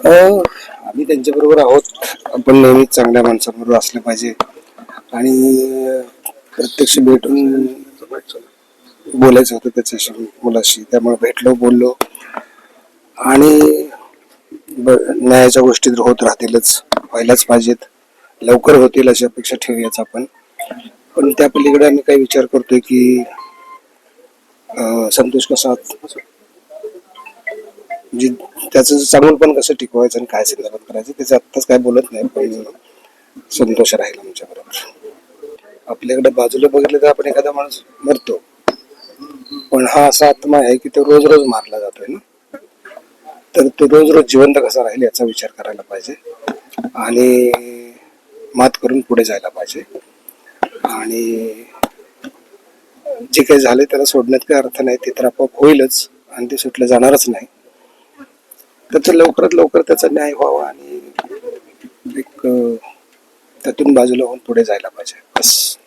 आम्ही त्यांच्याबरोबर आहोत. आपण नेहमीच चांगल्या माणसांबरोबर असलं पाहिजे आणि प्रत्यक्ष भेटून बोलायचं होतं त्याच्याशी, मुलाशी. त्यामुळे भेटलो, बोललो आणि न्यायाच्या गोष्टी तर होत राहतीलच, व्हायलाच पाहिजेत, लवकर होतील अशी अपेक्षा ठेवूयाच आपण. पण त्या पलीकडे आम्ही काही विचार करतोय की संतोष कसा, म्हणजे त्याचं चांगलं पण कसं टिकवायचं आणि काय सिद्धांत करायचं त्याचं आत्ताच काय बोलत नाही. पण संतोष राहील आमच्या बरोबर. आपल्याकडे बाजूला बघितलं तर आपण एखादा माणूस मरतो, पण हा असा आत्मा आहे की तो रोज रोज मारला जातोय ना. तर तो रोज रोज जिवंत कसा राहील याचा विचार करायला पाहिजे आणि मात करून पुढे जायला पाहिजे. आणि जे काही झाले त्याला सोडण्यात काही अर्थ नाही, ते तर आपोआप होईलच आणि ते सुटलं जाणारच नाही. त्याचं लवकरात लवकर त्याचा न्याय व्हावा आणि एक त्यातून बाजूला होऊन पुढे जायला पाहिजे बस.